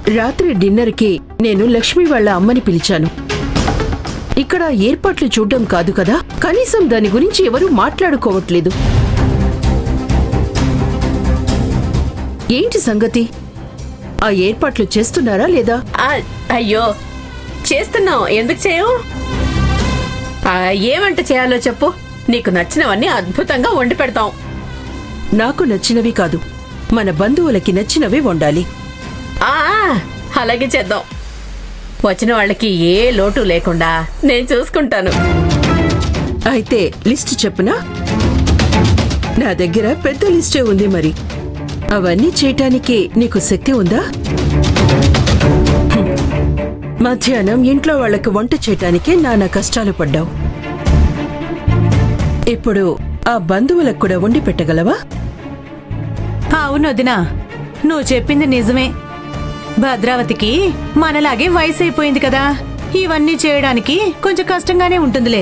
రాత్రి డిన్నర్కి నేను లక్ష్మి వాళ్ళ అమ్మని పిలిచాను. ఇక్కడ ఏర్పాట్లు చూడ్డం కాదు కదా, కనీసం దాని గురించి ఎవరూ మాట్లాడుకోవట్లేదు. ఏంటి సంగతి? ఆ ఏర్పాట్లు చేస్తున్నారా లేదా? అయ్యో చేస్తున్నాం, ఎందుకు చేయం? ఏమంట చేయాలో చెప్పు, నీకు నచ్చినవన్నీ అద్భుతంగా వండి పెడతాం. నాకు నచ్చినవి కాదు, మన బంధువులకి నచ్చినవి వండాలి. అలాగే చేద్దాం. వచ్చిన వాళ్ళకి ఏ లోటు లేకుండా నేను చూసుకుంటాను. అయితే లిస్ట్ చెప్పునా? నా దగ్గర పెద్ద లిస్టే ఉంది. మరి అవన్నీ చేయటానికి నీకు శక్తి ఉందా? మధ్యాహ్నం ఇంట్లో వాళ్లకు వంట చేయటానికే నానా కష్టాలు పడ్డావు. ఇప్పుడు ఆ బంధువులకు కూడా వండి పెట్టగలవా? అవును వదినా, నువ్వు చెప్పింది నిజమే. భద్రావతికి మనలాగే వయసు అయిపోయింది కదా, ఇవన్నీ చేయడానికి కొంచెం కష్టంగానే ఉంటుందిలే.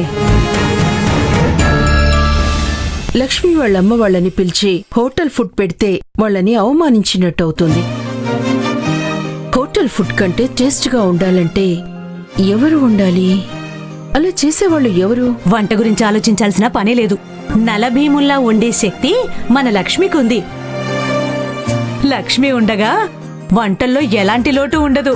లక్ష్మి వాళ్ళమ్మ వాళ్ళని పిలిచి హోటల్ ఫుడ్ పెడితే వాళ్ళని అవమానించినట్టు అవుతుంది. హోటల్ ఫుడ్ కంటే టేస్ట్గా ఉండాలంటే ఎవరు ఉండాలి? అలా చేసేవాళ్ళు ఎవరు? వంట గురించి ఆలోచించాల్సిన పనే లేదు. నలభీముల్లా వండే శక్తి మన లక్ష్మికి ఉంది. లక్ష్మి ఉండగా వంటల్లో ఎలాంటి లోటు ఉండదు.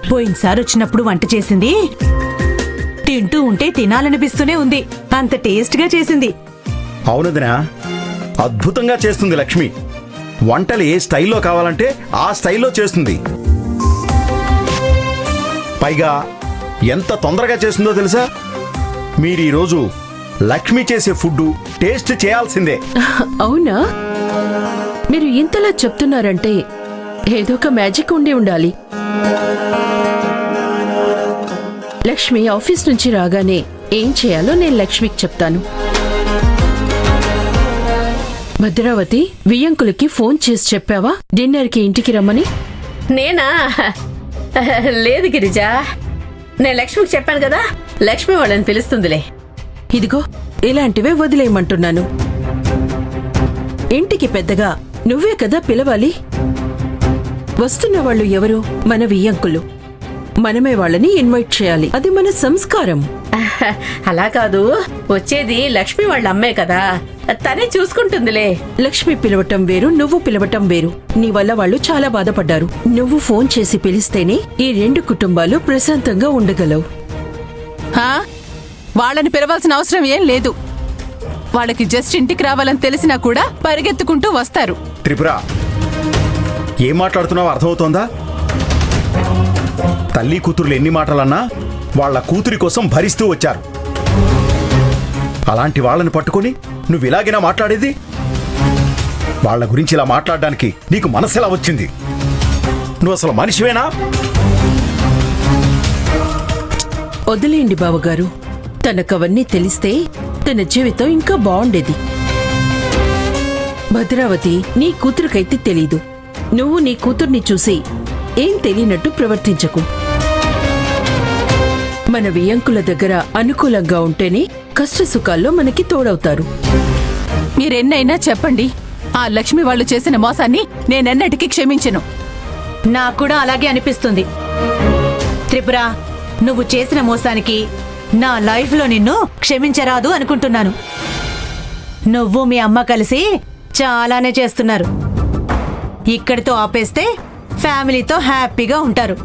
పోయినసారి వచ్చినప్పుడు వంట చేసింది, తింటూ ఉంటే తినాలనిపిస్తూనే ఉంది. అంత టేస్ట్గా చేసింది. అవునదినా, అద్భుతంగా చేస్తుంది లక్ష్మి. వంటలు ఏ స్టైల్లో కావాలంటే ఆ స్టైల్లో చేస్తుంది. పైగా ఎంత తొందరగా చేస్తుందో తెలుసా? మీరు ఈరోజు లక్ష్మి చేసే ఫుడ్ టేస్ట్ చేయాల్సిందే. అవునా? మీరు ఇంతలా చెప్తున్నారంటే ఏదో ఒక మ్యాజిక్ ఉండి ఉండాలి. లక్ష్మి ఆఫీస్ నుంచి రాగానే ఏం చేయాలో నేను లక్ష్మికి చెప్తాను. భద్రావతి, వియ్యంకులకి ఫోన్ చేసి చెప్పావా డిన్నర్కి ఇంటికి రమ్మని? నేనా? లేదు గిరిజా, నేను లక్ష్మికి చెప్పాను కదా, లక్ష్మి వాళ్ళని పిలుస్తుందిలే. ఇదిగో ఇలాంటివే వదిలేయమంటున్నాను. ఇంటికి పెద్దగా నువ్వే కదా పిలవాలి. వస్తున్న వాళ్ళు ఎవరు? మన వియ్యంకులు. మనమే వాళ్ళని ఇన్వైట్ చేయాలి. అది మన సంస్కారం. అలా కాదు, వచ్చేది లక్ష్మి వాళ్ళ అమ్మే కదా, తనే చూసుకుంటుందిలే. లక్ష్మి పిలవటం వేరు, నువ్వు పిలవటం వేరు. నీ వల్ల వాళ్ళు చాలా బాధపడ్డారు. నువ్వు ఫోన్ చేసి పిలిస్తేనే ఈ రెండు కుటుంబాలు ప్రశాంతంగా ఉండగలవు. వాళ్ళని పిలవాల్సిన అవసరం ఏం లేదు. వాళ్ళకి జస్ట్ ఇంటికి రావాలని తెలిసినా కూడా పరిగెత్తుకుంటూ వస్తారు. త్రిపుర, ఏం మాట్లాడుతున్నావో అర్థమవుతోందా? తల్లి కూతురులు ఎన్ని మాటలన్నా వాళ్ళ కూతురి కోసం భరిస్తూ వచ్చారు. అలాంటి వాళ్ళని పట్టుకొని నువ్వు ఇలాగైనా మాట్లాడేది? వాళ్ళ గురించి ఇలా మాట్లాడడానికి నీకు మనసెలా వచ్చింది? నువ్వు అసలు మనిషివేనా? వదిలేయండి బావగారు. తనకవన్నీ తెలిస్తే తన జీవితం ఇంకా బాగుండేది. భద్రావతి, నీ కూతురుకైతే తెలీదు. నువ్వు నీ కూతుర్ని చూసి ఏం తెలియనట్టు ప్రవర్తించకు. మన వియ్యంకుల దగ్గర అనుకూలంగా ఉంటేనే కష్టసుఖాల్లో మనకి తోడవుతారు. మీరెన్నైనా చెప్పండి, ఆ లక్ష్మి వాళ్ళు చేసిన మోసాన్ని నేనెన్నటికీ క్షమించను. నాకు కూడా అలాగే అనిపిస్తుంది. త్రిపుర, నువ్వు చేసిన మోసానికి నా లైఫ్లో నిన్ను క్షమించరాదు అనుకుంటున్నాను. నువ్వు మీ అమ్మ కలిసి చాలానే చేస్తున్నారు. ఇక్కడితో ఆపేస్తే ఫ్యామిలీతో హ్యాపీగా ఉంటారు.